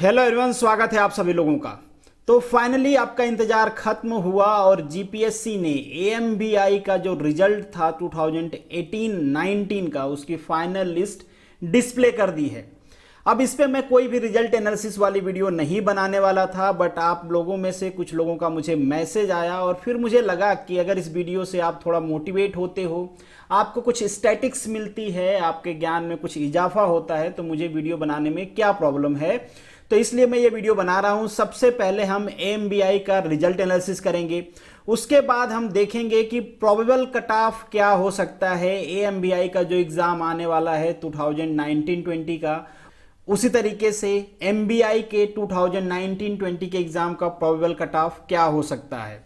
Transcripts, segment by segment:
Hello everyone, स्वागत है आप सभी लोगों का। तो फाइनली आपका इंतजार खत्म हुआ और जीपीएससी ने एएमबीआई का जो रिजल्ट था 2018-19 का, उसकी फाइनल लिस्ट डिस्प्ले कर दी है। अब इस पे मैं कोई भी रिजल्ट एनालिसिस वाली वीडियो नहीं बनाने वाला था, बट आप लोगों में से कुछ लोगों का मुझे मैसेज आया और फिर मुझे लगा कि अगर इस वीडियो से आप थोड़ा मोटिवेट होते हो, आपको कुछ स्टैटिक्स मिलती है, आपके ज्ञान में कुछ इजाफा होता है, तो मुझे वीडियो बनाने में क्या प्रॉब्लम है। तो इसलिए मैं ये वीडियो बना रहा हूं। सबसे पहले हम एएमबीआई का रिजल्ट एनालिसिस करेंगे, उसके बाद हम देखेंगे कि प्रोबेबल कट ऑफ क्या हो सकता है एएमबीआई का जो एग्जाम आने वाला है 2019-20 का। उसी तरीके से एमबीआई के 2019-20 के एग्जाम का प्रोबेबल कट ऑफ क्या हो सकता है।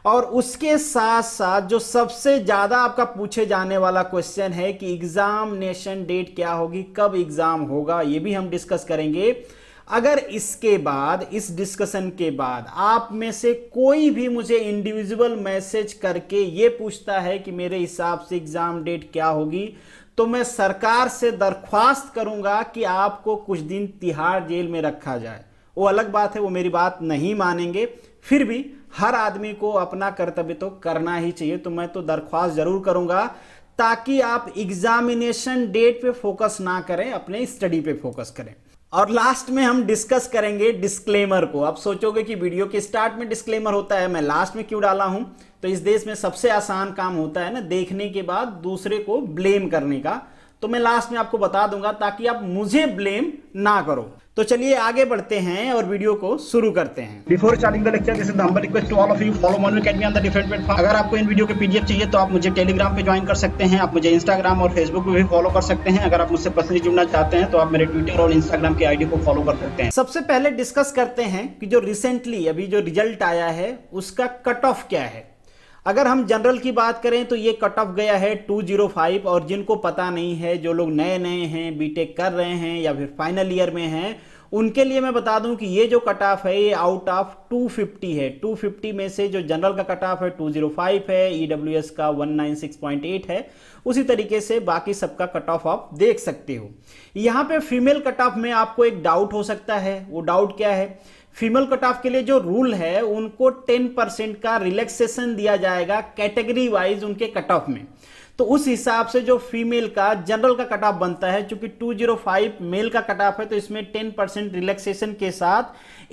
और उसके साथ साथ जो सबसे ज्यादा आपका पूछे जाने वाला क्वेश्चन है कि एग्जामिनेशन डेट क्या होगी, कब एग्जाम होगा, ये भी हम डिस्कस करेंगे। अगर इसके बाद, इस डिस्कशन के बाद आप में से कोई भी मुझे इंडिविजुअल मैसेज करके ये पूछता है कि मेरे हिसाब से एग्जाम डेट क्या होगी, तो मैं सरकार से दरख्वास्त करूंगा कि आपको कुछ दिन तिहाड़ जेल में रखा जाए। वो अलग बात है, वो मेरी बात नहीं मानेंगे, फिर भी हर आदमी को अपना कर्तव्य तो करना ही चाहिए। तो मैं तो दरख्वास्त जरूर करूंगा ताकि आप एग्जामिनेशन डेट पे फोकस ना करें, अपने स्टडी पे फोकस करें। और लास्ट में हम डिस्कस करेंगे डिस्क्लेमर को। आप सोचोगे कि वीडियो के स्टार्ट में डिस्क्लेमर होता है, मैं लास्ट में क्यों डाला हूं। तो इस देश में सबसे आसान काम होता है ना, देखने के बाद दूसरे को ब्लेम करने का। तो मैं लास्ट में आपको बता दूंगा ताकि आप मुझे ब्लेम ना करो। तो चलिए आगे बढ़ते हैं और वीडियो को शुरू करते हैं। Before starting the lecture, this is the humble request to all of you, follow Monu academy on the different platform. अगर आपको इन वीडियो के पीडीएफ चाहिए तो आप मुझे टेलीग्राम पे ज्वाइन कर सकते हैं, आप मुझे इंस्टाग्राम और फेसबुक पे भी फॉलो कर सकते हैं। अगर आप मुझसे पर्सनली जुड़ना चाहते हैं तो आप मेरे ट्विटर और इंस्टाग्राम की आईडी को फॉलो कर सकते हैं। सबसे पहले डिस्कस करते हैं कि जो रिसेंटली अभी जो रिजल्ट आया है उसका कट ऑफ क्या है। अगर हम जनरल की बात करें तो ये कट ऑफ गया है 205। और जिनको पता नहीं है, जो लोग नए नए हैं, बीटेक कर रहे हैं या फिर फाइनल ईयर में हैं, उनके लिए मैं बता दूं कि ये जो कट ऑफ है ये आउट ऑफ 250 है। 250 में से जो जनरल का कट ऑफ है 205 है, ईडब्ल्यूएस का 196.8 है। उसी तरीके से बाकी सबका कट ऑफ आप देख सकते हो। यहाँ पे फीमेल कट ऑफ में आपको एक डाउट हो सकता है। वो डाउट क्या है? फीमेल कट ऑफ के लिए जो रूल है, उनको 10% का रिलैक्सेशन दिया जाएगा कैटेगरी वाइज उनके कट ऑफ में। तो उस हिसाब से जो फीमेल का जनरल का कट ऑफ बनता है, चूंकि 205 मेल का कट ऑफ है, तो इसमें 10% रिलैक्सेशन के साथ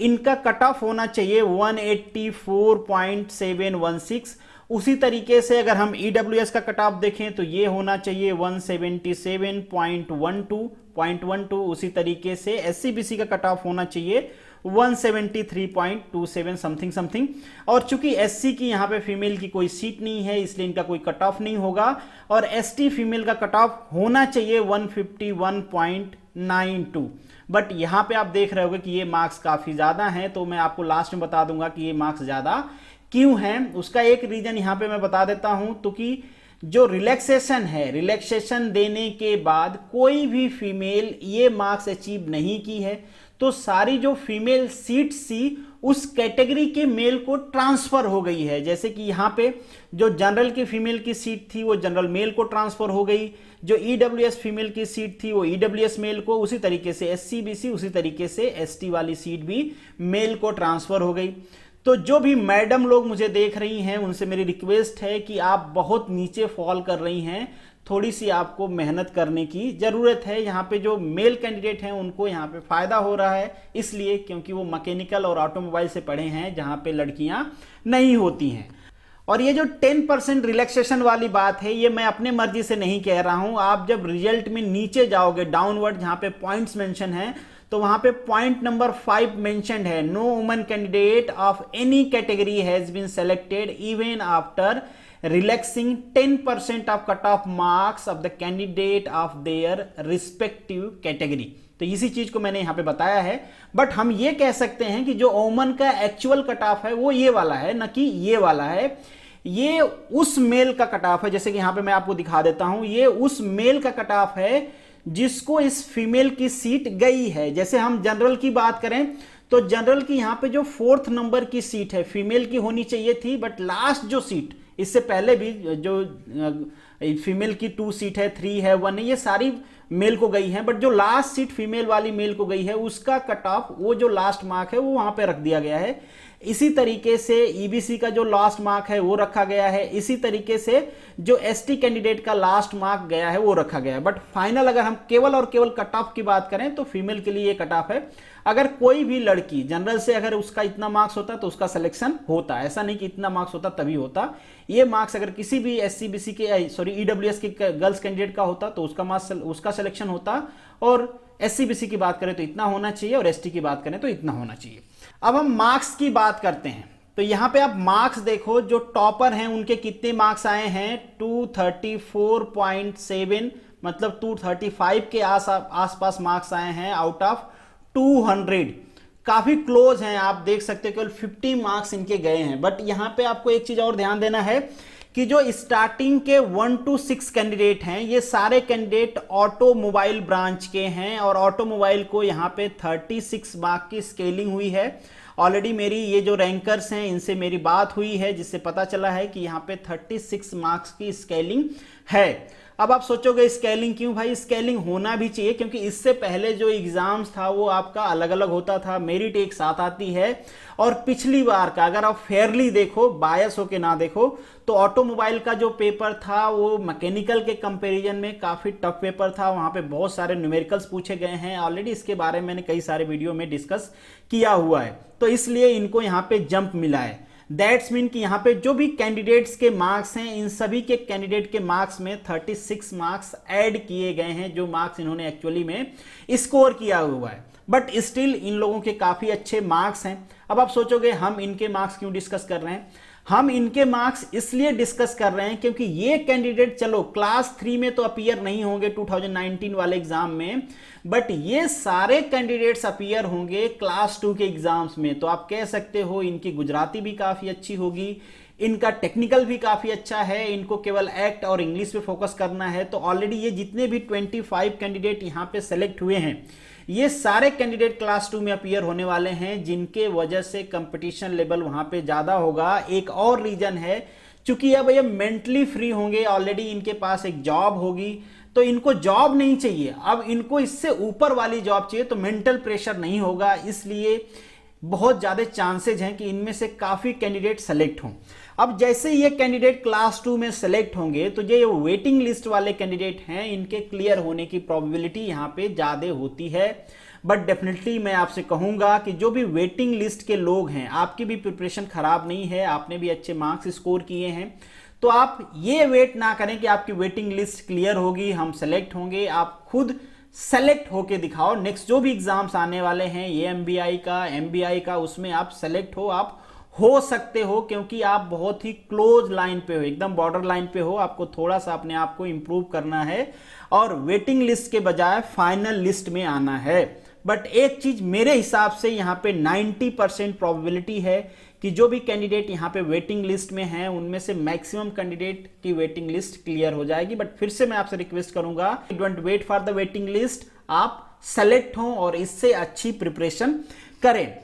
इनका कट ऑफ होना चाहिए 184.716। उसी तरीके से अगर हम ईडब्ल्यूएस का कट ऑफ देखें तो ये होना चाहिए 177.12. उसी तरीके से एससीबीसी का कट ऑफ होना चाहिए 173.27 समथिंग। और चूंकि एससी की यहां पे फीमेल की कोई सीट नहीं है, इसलिए इनका कोई कट ऑफ नहीं होगा। और एसटी फीमेल का कट ऑफ होना चाहिए 151.92। बट यहां पे आप देख रहे होगे कि ये मार्क्स काफी ज्यादा हैं, तो मैं आपको लास्ट में बता दूंगा कि ये मार्क्स ज्यादा क्यों हैं। उसका एक रीजन यहां पे मैं बता देता हूं, तो कि जो रिलैक्सेशन है, रिलैक्सेशन देने के बाद कोई भी फीमेल ये मार्क्स अचीव नहीं की है, तो सारी जो फीमेल सीट सी उस कैटेगरी के मेल को ट्रांसफर हो गई है। जैसे कि यहां पे जो जनरल की फीमेल की सीट थी वो जनरल मेल को ट्रांसफर हो गई, जो ईडब्ल्यूएस फीमेल की सीट थी वो ईडब्ल्यूएस मेल को, उसी तरीके से एससीबीसी, उसी तरीके से एसटी वाली सीट भी मेल को ट्रांसफर हो गई। तो जो भी मैडम लोग मुझे देख रही हैं, उनसे मेरी रिक्वेस्ट है कि आप बहुत नीचे फॉल कर रही हैं, थोड़ी सी आपको मेहनत करने की जरूरत है। यहाँ पे जो मेल कैंडिडेट हैं उनको यहाँ पे फायदा हो रहा है, इसलिए क्योंकि वो मैकेनिकल और ऑटोमोबाइल से पढ़े हैं, जहाँ पे लड़कियां नहीं होती हैं। और ये जो 10% रिलैक्सेशन वाली बात है, ये मैं अपने मर्जी से नहीं कह रहा हूं। आप जब रिजल्ट में नीचे जाओगे, डाउनवर्ड जहां पे पॉइंट्स मेंशन है, तो वहां पे पॉइंट नंबर 5 मेंशन्ड है, no woman candidate of any category has been selected even after relaxing 10% of cutoff marks of the candidate of their respective category। तो इसी चीज को मैंने यहां पे बताया है। बट हम ये कह सकते हैं कि जो ओमन का एक्चुअल कट ऑफ है वो ये वाला है, न कि ये वाला है। ये उस मेल का कट ऑफ है, जैसे कि यहां पे मैं आपको दिखा देता हूं, ये उस मेल का कट ऑफ है जिसको इस फीमेल की सीट गई है। जैसे हम जनरल की बात करें तो जनरल की यहां पे जो 4th नंबर की सीट है फीमेल की होनी चाहिए थी, बट लास्ट जो सीट, इससे पहले भी जो फीमेल की 2 सीट है, 3 है, 1 है, ये सारी मेल को गई है, बट जो लास्ट सीट फीमेल वाली मेल को गई है उसका कट ऑफ, वो जो लास्ट मार्क है वो वहां पे रख दिया गया है। इसी तरीके से ईबीसी का जो लास्ट मार्क है वो रखा गया है। इसी तरीके से जो एसटी कैंडिडेट का लास्ट मार्क गया है वो रखा गया है। बट फाइनल अगर हम केवल और केवल कट ऑफ की बात करें तो फीमेल के लिए ये कट ऑफ है। अगर कोई भी लड़की जनरल से अगर उसका इतना मार्क्स होता तो उसका सिलेक्शन होता, ऐसा नहीं कि इतना मार्क्स होता तभी होता। ये मार्क्स अगर किसी भी एससी बीसी के सॉरी ईडब्ल्यूएस के गर्ल्स कैंडिडेट का होता तो उसका सिलेक्शन होता। और एससी बीसी की बात करें तो इतना होना चाहिए और एसटी की बात करें तो इतना होना चाहिए। अब हम मार्क्स की बात करते हैं तो यहां पे आप मार्क्स देखो, जो टॉपर हैं उनके कितने मार्क्स आए हैं 234.7, मतलब 235 के आसपास मार्क्स आए हैं आउट ऑफ 200। काफी क्लोज हैं, आप देख सकते हो केवल 50 मार्क्स इनके गए हैं। बट यहां पे आपको एक चीज और ध्यान देना है कि जो स्टार्टिंग के 1 to 6 कैंडिडेट हैं ये सारे कैंडिडेट ऑटोमोबाइल ब्रांच के हैं और ऑटोमोबाइल को यहाँ पे 36 मार्क की स्केलिंग हुई है। ऑलरेडी मेरी ये जो रैंकर्स हैं इनसे मेरी बात हुई है जिससे पता चला है कि यहाँ पे 36 मार्क्स की स्केलिंग है। अब आप सोचोगे स्केलिंग क्यों भाई? स्केलिंग होना भी चाहिए क्योंकि इससे पहले जो एग्जाम्स था वो आपका अलग अलग होता था, मेरिट एक साथ आती है। और पिछली बार का अगर आप फेयरली देखो, बायस होके ना देखो, तो ऑटोमोबाइल का जो पेपर था वो मैकेनिकल के कंपैरिजन में काफी टफ पेपर था। वहां पे बहुत सारे न्यूमेरिकल्स पूछे गए हैं, ऑलरेडी इसके बारे में मैंने कई सारे वीडियो में डिस्कस किया हुआ है। तो इसलिए इनको यहाँ पे जंप मिला है। दैट्स मीन कि यहाँ पे जो भी कैंडिडेट्स के मार्क्स हैं इन सभी के कैंडिडेट के मार्क्स में 36 मार्क्स ऐड किए गए हैं, जो मार्क्स इन्होंने एक्चुअली में स्कोर किया हुआ है। बट स्टिल इन लोगों के काफी अच्छे मार्क्स हैं। अब आप सोचोगे हम इनके मार्क्स क्यों डिस्कस कर रहे हैं? हम इनके मार्क्स इसलिए डिस्कस कर रहे हैं क्योंकि ये कैंडिडेट चलो क्लास 3 में तो अपीयर नहीं होंगे 2019 वाले एग्जाम में, बट ये सारे कैंडिडेट्स अपीयर होंगे क्लास 2 के एग्जाम्स में। तो आप कह सकते हो इनकी गुजराती भी काफी अच्छी होगी, इनका टेक्निकल भी काफी अच्छा है, इनको केवल एक्ट और इंग्लिश पे फोकस करना है। तो ऑलरेडी ये जितने भी 25 कैंडिडेट यहाँ पे सेलेक्ट हुए हैं ये सारे कैंडिडेट क्लास 2 में अपीयर होने वाले हैं, जिनके वजह से कंपटीशन लेवल वहां पे ज्यादा होगा। एक और रीजन है, चूंकि अब ये मेंटली फ्री होंगे, ऑलरेडी इनके पास एक जॉब होगी, तो इनको जॉब नहीं चाहिए, अब इनको इससे ऊपर वाली जॉब चाहिए, तो मेंटल प्रेशर नहीं होगा। इसलिए बहुत ज्यादा चांसेज हैं कि इनमें से काफी कैंडिडेट सेलेक्ट हों। अब जैसे ये कैंडिडेट क्लास 2 में सेलेक्ट होंगे तो ये वेटिंग लिस्ट वाले कैंडिडेट हैं, इनके क्लियर होने की प्रोबेबिलिटी यहां पे ज्यादा होती है। बट डेफिनेटली मैं आपसे कहूंगा कि जो भी वेटिंग लिस्ट के लोग हैं, आपकी भी प्रिपरेशन खराब नहीं है, आपने भी अच्छे मार्क्स स्कोर किए हैं, तो आप ये वेट ना करें कि आपकी वेटिंग लिस्ट क्लियर होगी, हम सेलेक्ट होंगे। आप खुद सेलेक्ट होके दिखाओ। नेक्स्ट जो भी एग्जाम्स आने वाले हैं एएमबीआई का, एमबीआई का, उसमें आप सेलेक्ट हो, आप हो सकते हो, क्योंकि आप बहुत ही क्लोज लाइन पे हो, एकदम बॉर्डर लाइन पे हो। आपको थोड़ा सा अपने आप को इंप्रूव करना है और वेटिंग लिस्ट के बजाय फाइनल लिस्ट में आना है। बट एक चीज मेरे हिसाब से यहाँ पे 90% प्रोबेबिलिटी है कि जो भी कैंडिडेट यहाँ पे वेटिंग लिस्ट में हैं उनमें से मैक्सिमम कैंडिडेट की वेटिंग लिस्ट क्लियर हो जाएगी। बट फिर से मैं आपसे रिक्वेस्ट करूंगा, don't wait for the waiting list, आप सेलेक्ट हों और इससे अच्छी प्रिपरेशन करें।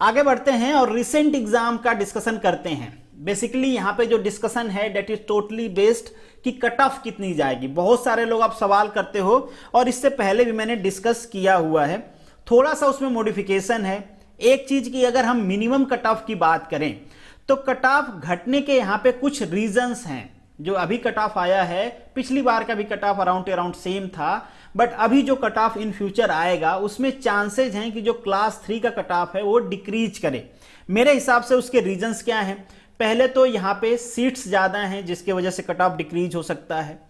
आगे बढ़ते हैं और रिसेंट एग्जाम का डिस्कशन करते हैं। बेसिकली यहाँ पे जो डिस्कशन है डेट इज टोटली बेस्ड कि कट ऑफ कितनी जाएगी। बहुत सारे लोग आप सवाल करते हो और इससे पहले भी मैंने डिस्कस किया हुआ है, थोड़ा सा उसमें मॉडिफिकेशन है। एक चीज की अगर हम मिनिमम कट ऑफ की बात करें तो कट ऑफ घटने के यहाँ पे कुछ रीजंस हैं। जो अभी कट ऑफ आया है, पिछली बार का भी कट ऑफ अराउंड सेम था, बट अभी जो कट ऑफ इन फ्यूचर आएगा उसमें चांसेस हैं कि जो क्लास 3 का कट ऑफ है वो डिक्रीज करे। मेरे हिसाब से उसके रीजंस क्या हैं? पहले तो यहाँ पे सीट्स ज्यादा हैं जिसकी वजह से कट ऑफ डिक्रीज हो सकता है।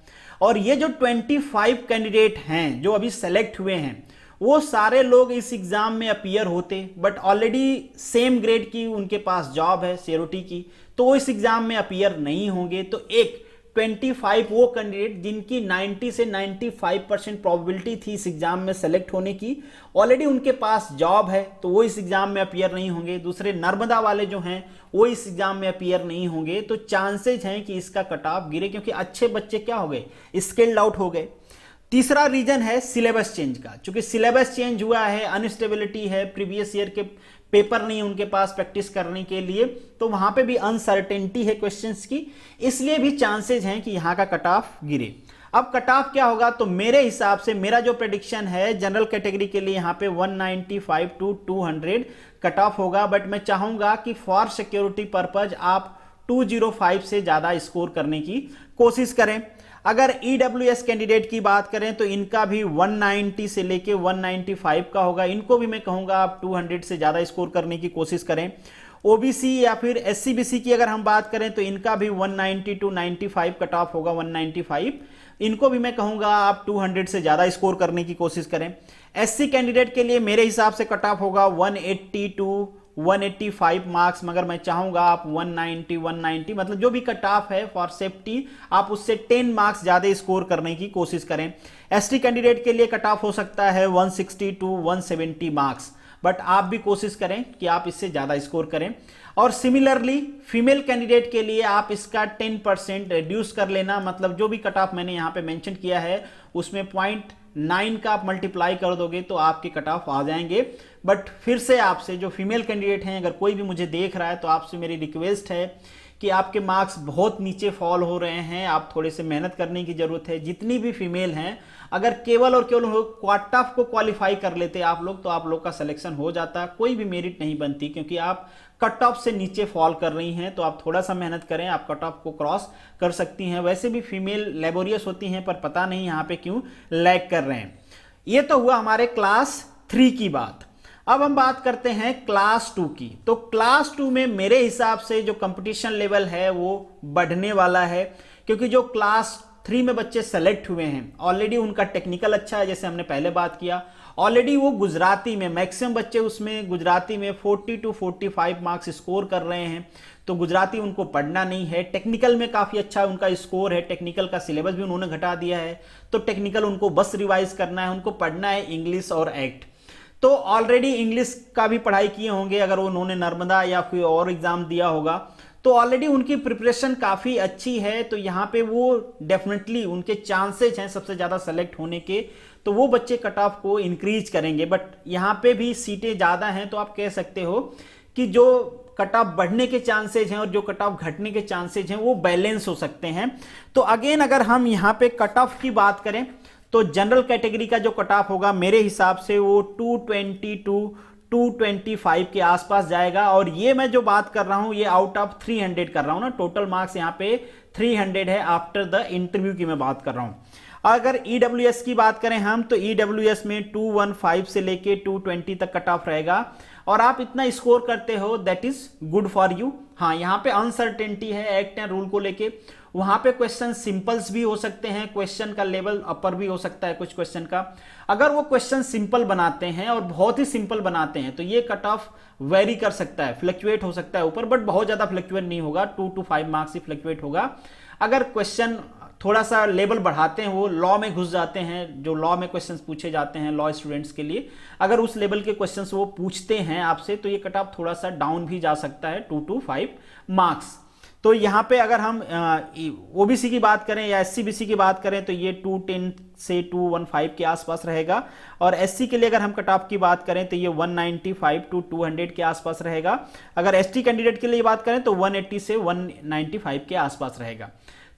और ये जो 25 कैंडिडेट हैं जो अभी सेलेक्ट हुए हैं वो सारे लोग इस एग्जाम में अपीयर होते, बट ऑलरेडी सेम ग्रेड की उनके पास जॉब है सीआरटी की, तो वो इस एग्जाम में अपीयर नहीं होंगे। तो एक 25 वो कैंडिडेट जिनकी 90 से 95% प्रोबेबिलिटी थी इस एग्जाम में सेलेक्ट होने की, ऑलरेडी उनके पास जॉब है, तो वो इस एग्जाम में अपीयर नहीं होंगे। दूसरे नर्मदा वाले जो हैं वो इस एग्जाम में अपीयर नहीं होंगे। तो चांसेज हैं कि इसका कट ऑफ गिरे, क्योंकि अच्छे बच्चे क्या हो गए, स्किल्ड आउट हो गए। तीसरा रीजन है सिलेबस चेंज का, क्योंकि सिलेबस चेंज हुआ है, अनस्टेबिलिटी है, प्रीवियस ईयर के पेपर नहीं उनके पास प्रैक्टिस करने के लिए, तो वहां पे भी अनसर्टेनिटी है क्वेश्चंस की, इसलिए भी चांसेस हैं कि यहां का कट ऑफ गिरे। अब कट ऑफ क्या होगा, तो मेरे हिसाब से मेरा जो प्रेडिक्शन है जनरल कैटेगरी के लिए यहाँ पे 195 टू 200 कट ऑफ होगा, बट मैं चाहूंगा कि फॉर सिक्योरिटी पर्पज आप 205 से ज्यादा स्कोर करने की कोशिश करें। अगर ईडब्ल्यूएस कैंडिडेट की बात करें तो इनका भी 190 से लेके 195 का होगा, इनको भी मैं कहूंगा आप 200 से ज्यादा स्कोर करने की कोशिश करें। ओबीसी या फिर एससीबीसी की अगर हम बात करें तो इनका भी 190 टू 95 कट ऑफ होगा, 195, इनको भी मैं कहूंगा आप 200 से ज्यादा स्कोर करने की कोशिश करें। एससी कैंडिडेट के लिए मेरे हिसाब से कट ऑफ होगा 180 टू 185 मार्क्स, मगर मैं चाहूंगा आप 190 मतलब जो भी कट ऑफ है फॉर सेफ्टी आप उससे 10 मार्क्स ज्यादा स्कोर करने की कोशिश करें। एसटी कैंडिडेट के लिए कट ऑफ हो सकता है 160 टू 170 मार्क्स, बट आप भी कोशिश करें कि आप इससे ज्यादा स्कोर करें। और सिमिलरली फीमेल कैंडिडेट के लिए आप इसका 10% रिड्यूस कर लेना, मतलब जो भी कट ऑफ मैंने यहां पे मेंशन किया है उसमें 0.9 का आप मल्टीप्लाई कर दोगे तो आपके कट ऑफ आ जाएंगे। बट फिर से आपसे जो फीमेल कैंडिडेट हैं, अगर कोई भी मुझे देख रहा है तो आपसे मेरी रिक्वेस्ट है कि आपके मार्क्स बहुत नीचे फॉल हो रहे हैं, आप थोड़े से मेहनत करने की जरूरत है। जितनी भी फीमेल हैं, अगर केवल और केवल कट ऑफ को क्वालिफाई कर लेते आप लोग तो आप लोग का सिलेक्शन हो जाता, कोई भी मेरिट नहीं बनती, क्योंकि आप कट ऑफ से नीचे फॉल कर रही हैं। तो आप थोड़ा सा मेहनत करें, आप कट ऑफ को क्रॉस कर सकती हैं। वैसे भी फीमेल लेबोरियस होती हैं, पर पता नहीं यहाँ पे क्यों लैग कर रहे हैं। ये तो हुआ हमारे क्लास 3 की बात। अब हम बात करते हैं क्लास 2 की। तो क्लास 2 में मेरे हिसाब से जो कंपटीशन लेवल है वो बढ़ने वाला है, क्योंकि जो क्लास 3 में बच्चे सेलेक्ट हुए हैं ऑलरेडी उनका टेक्निकल अच्छा है, जैसे हमने पहले बात किया। ऑलरेडी वो गुजराती में मैक्सिमम बच्चे उसमें गुजराती में 40 टू 45 मार्क्स स्कोर कर रहे हैं, तो गुजराती उनको पढ़ना नहीं है। टेक्निकल में काफ़ी अच्छा उनका स्कोर है, टेक्निकल का सिलेबस भी उन्होंने घटा दिया है, तो टेक्निकल उनको बस रिवाइज करना है, उनको पढ़ना है इंग्लिश और एक्ट। तो ऑलरेडी इंग्लिश का भी पढ़ाई किए होंगे, अगर उन्होंने नर्मदा या कोई और एग्जाम दिया होगा तो ऑलरेडी उनकी प्रिपरेशन काफ़ी अच्छी है। तो यहाँ पे वो डेफिनेटली उनके चांसेस हैं सबसे ज़्यादा सेलेक्ट होने के, तो वो बच्चे कट ऑफ को इंक्रीज करेंगे। बट यहाँ पे भी सीटें ज़्यादा हैं, तो आप कह सकते हो कि जो कट ऑफ बढ़ने के चांसेज हैं और जो कट ऑफ घटने के चांसेज हैं वो बैलेंस हो सकते हैं। तो अगेन अगर हम यहाँ पे कट ऑफ की बात करें तो जनरल कैटेगरी का जो कट ऑफ होगा मेरे हिसाब से वो 220 टू 225 के आसपास जाएगा। और ये मैं जो बात कर रहा हूं ये आउट ऑफ 300 कर रहा हूं ना, टोटल मार्क्स यहाँ पे 300 है आफ्टर द इंटरव्यू की मैं बात कर रहा हूं। अगर ईडब्ल्यूएस की बात करें हम तो ईडब्ल्यूएस में 215 से लेके 220 तक कट ऑफ रहेगा, और आप इतना स्कोर करते हो that is good for you. हाँ, यहाँ पे अनसर्टेनिटी है एक्ट एंड रूल को लेके, वहां पे क्वेश्चन सिंपल्स भी हो सकते हैं, क्वेश्चन का लेवल अपर भी हो सकता है कुछ क्वेश्चन का। अगर वो क्वेश्चन सिंपल बनाते हैं और बहुत ही सिंपल बनाते हैं तो ये कट ऑफ वेरी कर सकता है, फ्लक्चुएट हो सकता है ऊपर, बट बहुत ज्यादा फ्लक्चुएट नहीं होगा, 2 to 5 मार्क्स ही फ्लक्चुएट होगा। अगर क्वेश्चन थोड़ा सा लेवल बढ़ाते हैं, वो लॉ में घुस जाते हैं, जो लॉ में क्वेश्चंस पूछे जाते हैं लॉ स्टूडेंट्स के लिए, अगर उस लेवल के क्वेश्चंस वो पूछते हैं आपसे तो ये कट ऑफ थोड़ा सा डाउन भी जा सकता है 2 to 5 मार्क्स। तो यहाँ पे अगर हम ओबीसी की बात करें या एससीबीसी की बात करें तो ये 210 से 215 के आसपास रहेगा, और एससी के लिए अगर हम कट ऑफ की बात करें तो ये 195 टू 200 के आसपास रहेगा। अगर एसटी कैंडिडेट के लिए बात करें तो 180 से 195 के आसपास रहेगा।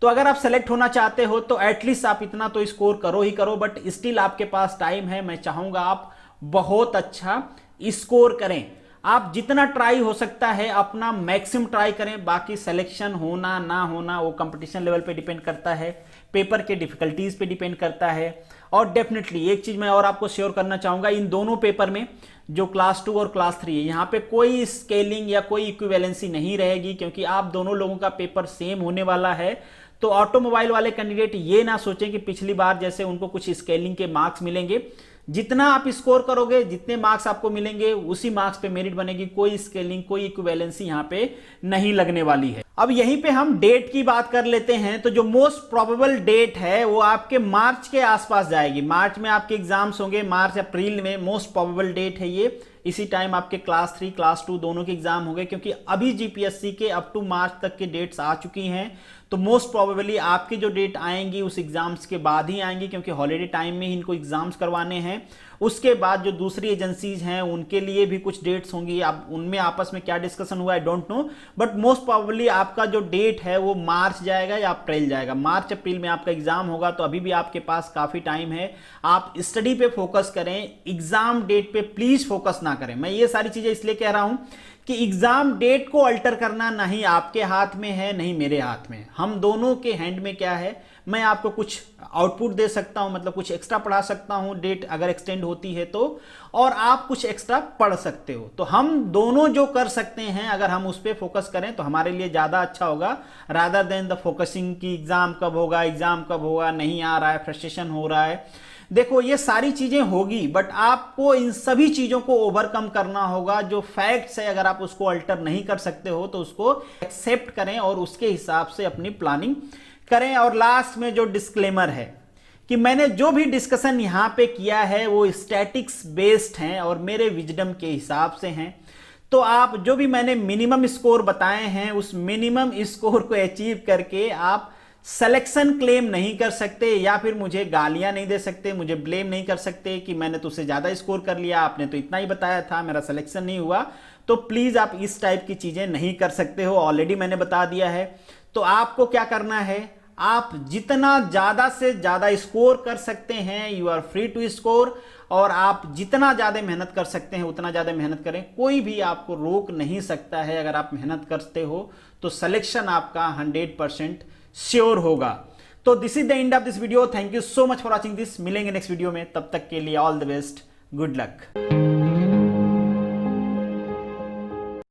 तो अगर आप सेलेक्ट होना चाहते हो तो एटलीस्ट आप इतना तो स्कोर करो ही करो, बट स्टिल आपके पास टाइम है। मैं चाहूंगा आप बहुत अच्छा स्कोर करें, आप जितना ट्राई हो सकता है अपना मैक्सिमम ट्राई करें। बाकी सिलेक्शन होना ना होना वो कंपटीशन लेवल पे डिपेंड करता है, पेपर के डिफिकल्टीज पे डिपेंड करता है। और डेफिनेटली एक चीज मैं और आपको श्योर करना चाहूंगा, इन दोनों पेपर में जो क्लास 2 और क्लास 3 है यहाँ पे कोई स्केलिंग या कोई इक्विवेलेंसी नहीं रहेगी, क्योंकि आप दोनों लोगों का पेपर सेम होने वाला है। तो ऑटोमोबाइल वाले कैंडिडेट ये ना सोचें कि पिछली बार जैसे उनको कुछ स्केलिंग के मार्क्स मिलेंगे। जितना आप स्कोर करोगे, जितने मार्क्स आपको मिलेंगे उसी मार्क्स पे मेरिट बनेगी, कोई स्केलिंग कोई इक्विवेलेंसी यहाँ पे नहीं लगने वाली है। अब यहीं पे हम डेट की बात कर लेते हैं। तो जो मोस्ट प्रोबेबल डेट है वो आपके मार्च के आसपास जाएगी। मार्च में आपके एग्जाम्स होंगे, मार्च अप्रैल में मोस्ट प्रोबेबल डेट है ये। इसी टाइम आपके क्लास 3 क्लास 2 दोनों के एग्जाम होंगे, क्योंकि अभी जीपीएससी के अप टू मार्च तक के डेट्स आ चुकी हैं। तो मोस्ट प्रोबेबली आपकी जो डेट आएंगी उस एग्जाम्स के बाद ही आएंगी, क्योंकि हॉलीडे टाइम में ही इनको एग्जाम्स करवाने हैं। उसके बाद जो दूसरी एजेंसीज हैं उनके लिए भी कुछ डेट्स होंगी, आप उनमें आपस में क्या डिस्कशन हुआ I don't know, but most probably आपका जो डेट है वो मार्च जाएगा या अप्रैल जाएगा। मार्च अप्रैल में आपका एग्जाम होगा, तो अभी भी आपके पास काफी टाइम है। आप स्टडी पे फोकस करें, एग्जाम डेट पे प्लीज फोकस ना करें। मैं ये सारी चीजें इसलिए कह रहा हूं कि एग्जाम डेट को अल्टर करना नहीं आपके हाथ में है, नहीं मेरे हाथ में। हम दोनों के हैंड में क्या है, मैं आपको कुछ आउटपुट दे सकता हूं, मतलब कुछ एक्स्ट्रा पढ़ा सकता हूं डेट अगर एक्सटेंड होती है तो, और आप कुछ एक्स्ट्रा पढ़ सकते हो। तो हम दोनों जो कर सकते हैं अगर हम उस पर फोकस करें तो हमारे लिए ज्यादा अच्छा होगा, रादर देन द फोकसिंग कि एग्जाम कब होगा, नहीं आ रहा है, फ्रस्ट्रेशन हो रहा है। देखो ये सारी चीजें होगी, बट आपको इन सभी चीजों को ओवरकम करना होगा। जो फैक्ट्स है अगर आप उसको अल्टर नहीं कर सकते हो तो उसको एक्सेप्ट करें और उसके हिसाब से अपनी प्लानिंग करें। और लास्ट में जो डिस्क्लेमर है कि मैंने जो भी डिस्कशन यहां पे किया है वो स्टैटिक्स बेस्ड हैं और मेरे विजडम के हिसाब से हैं। तो आप जो भी मैंने मिनिमम स्कोर बताए हैं उस मिनिमम स्कोर को अचीव करके आप सिलेक्शन क्लेम नहीं कर सकते, या फिर मुझे गालियां नहीं दे सकते, मुझे ब्लेम नहीं कर सकते कि मैंने तुझसे ज्यादा स्कोर कर लिया, आपने तो इतना ही बताया था, मेरा सिलेक्शन नहीं हुआ। तो प्लीज आप इस टाइप की चीजें नहीं कर सकते हो, ऑलरेडी मैंने बता दिया है। तो आपको क्या करना है, आप जितना ज्यादा से ज्यादा स्कोर कर सकते हैं you are free to score, और आप जितना ज्यादा मेहनत कर सकते हैं उतना ज्यादा मेहनत करें। कोई भी आपको रोक नहीं सकता है। अगर आप मेहनत करते हो तो सिलेक्शन आपका 100% श्योर होगा। तो this is the end of this video. Thank you so much for watching this. मिलेंगे नेक्स्ट वीडियो में, तब तक के लिए all the best, good luck.